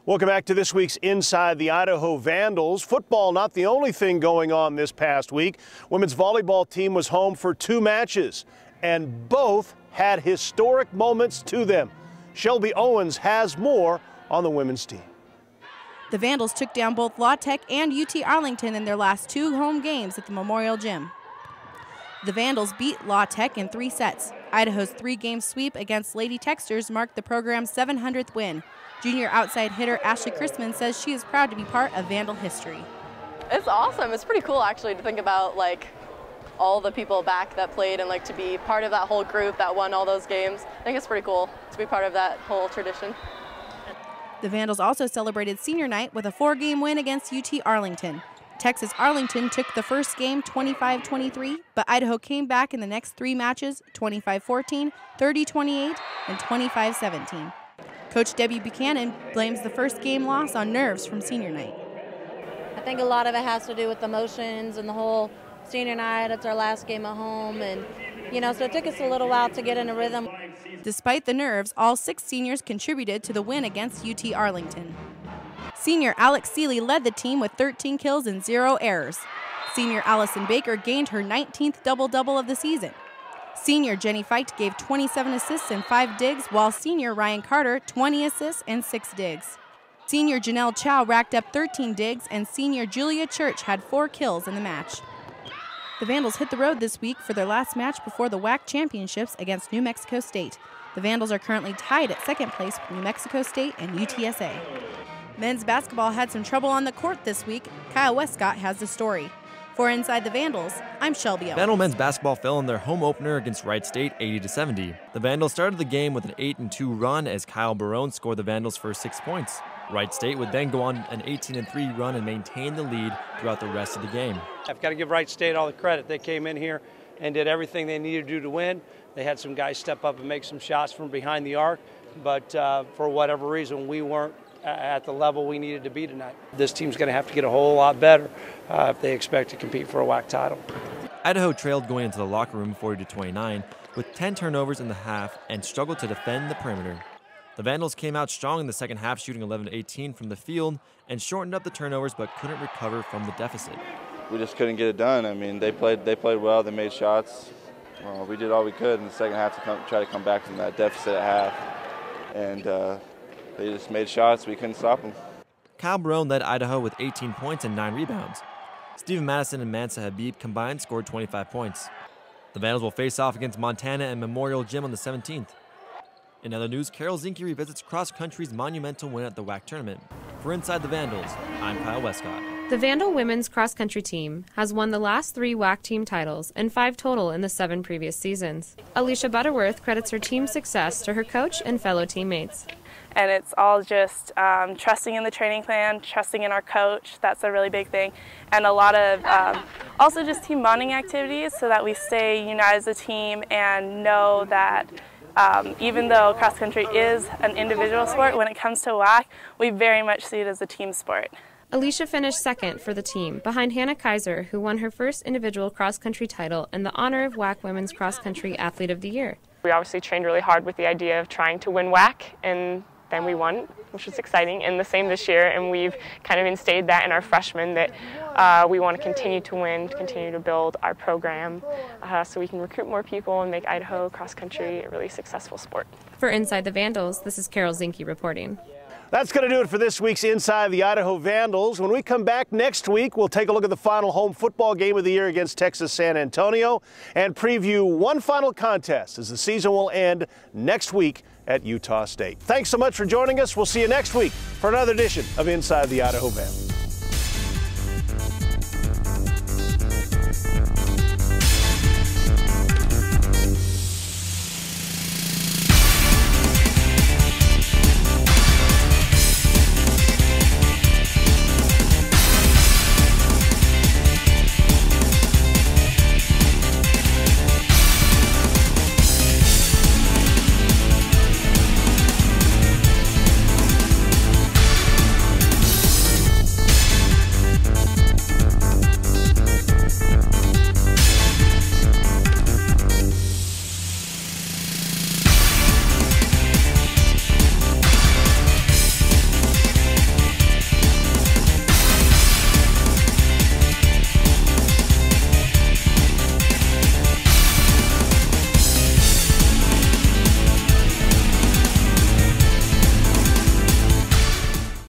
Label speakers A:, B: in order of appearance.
A: Welcome back to this week's Inside the Idaho Vandals. Football not the only thing going on this past week. Women's volleyball team was home for 2 matches, and both had historic moments to them. Shelby Owens has more on the women's team.
B: The Vandals took down both La Tech and UT Arlington in their last 2 home games at the Memorial Gym. The Vandals beat La Tech in 3 sets. Idaho's 3-game sweep against Lady Techsters marked the program's 700th win. Junior outside hitter Ashley Chrisman says she is proud to be part of Vandal history.
C: It's awesome. It's pretty cool actually to think about all the people back that played and to be part of that whole group that won all those games. I think it's pretty cool to be part of that whole tradition.
B: The Vandals also celebrated senior night with a 4-game win against UT Arlington. Texas Arlington took the first game 25-23, but Idaho came back in the next 3 matches 25-14, 30-28, and 25-17. Coach Debbie Buchanan blames the first game loss on nerves from senior night.
D: I think a lot of it has to do with emotions and the whole senior night. It's our last game at home, and so it took us a little while to get in a rhythm.
B: Despite the nerves, all 6 seniors contributed to the win against UT Arlington. Senior Alex Seeley led the team with 13 kills and 0 errors. Senior Allison Baker gained her 19th double-double of the season. Senior Jenny Feicht gave 27 assists and 5 digs, while senior Ryan Carter 20 assists and 6 digs. Senior Janelle Chow racked up 13 digs, and senior Julia Church had 4 kills in the match. The Vandals hit the road this week for their last match before the WAC championships against New Mexico State. The Vandals are currently tied at 2nd place with New Mexico State and UTSA. Men's basketball had some trouble on the court this week. Kyle Westcott has the story. For Inside the Vandals, I'm Shelby Owens.
E: Vandal men's basketball fell in their home opener against Wright State 80-70. The Vandals started the game with an 8-2 run as Kyle Barone scored the Vandals' first 6 points. Wright State would then go on an 18-3 run and maintain the lead throughout the rest of the game.
F: I've got to give Wright State all the credit. They came in here and did everything they needed to do to win. They had some guys step up and make some shots from behind the arc, but for whatever reason, we weren't at the level we needed to be tonight. This team's going to have to get a whole lot better if they expect to compete for a WAC title.
E: Idaho trailed going into the locker room 40-29 with 10 turnovers in the half and struggled to defend the perimeter. The Vandals came out strong in the second half, shooting 11-18 from the field and shortened up the turnovers but couldn't recover from the deficit.
G: We just couldn't get it done. I mean, they played well, they made shots. We did all we could in the second half to try to come back from that deficit at half. And they just made shots. We couldn't stop them.
E: Kyle Barone led Idaho with 18 points and 9 rebounds. Stephen Madison and Mansa Habib combined scored 25 points. The Vandals will face off against Montana and Memorial Gym on the 17th. In other news, Carol Zinke revisits cross country's monumental win at the WAC tournament. For Inside the Vandals, I'm Kyle Westcott.
H: The Vandal women's cross-country team has won the last 3 WAC team titles and 5 total in the 7 previous seasons. Alicia Butterworth credits her team's success to her coach and fellow teammates.
I: And it's all just trusting in the training plan, trusting in our coach. That's a really big thing. And a lot of also just team bonding activities so that we stay united as a team and know that even though cross-country is an individual sport, when it comes to WAC, we very much see it as a team sport.
H: Alicia finished 2nd for the team, behind Hannah Kaiser, who won her first individual cross-country title and the honor of WAC Women's Cross-Country Athlete of the Year.
J: We obviously trained really hard with the idea of trying to win WAC, and then we won, which was exciting, and the same this year, and we've kind of instated that in our freshmen that we want to continue to win, to continue to build our program so we can recruit more people and make Idaho cross-country a really successful sport.
H: For Inside the Vandals, this is Carol Zinke reporting.
A: That's going to do it for this week's Inside the Idaho Vandals. When we come back next week, we'll take a look at the final home football game of the year against Texas San Antonio and preview one final contest as the season will end next week at Utah State. Thanks so much for joining us. We'll see you next week for another edition of Inside the Idaho Vandals.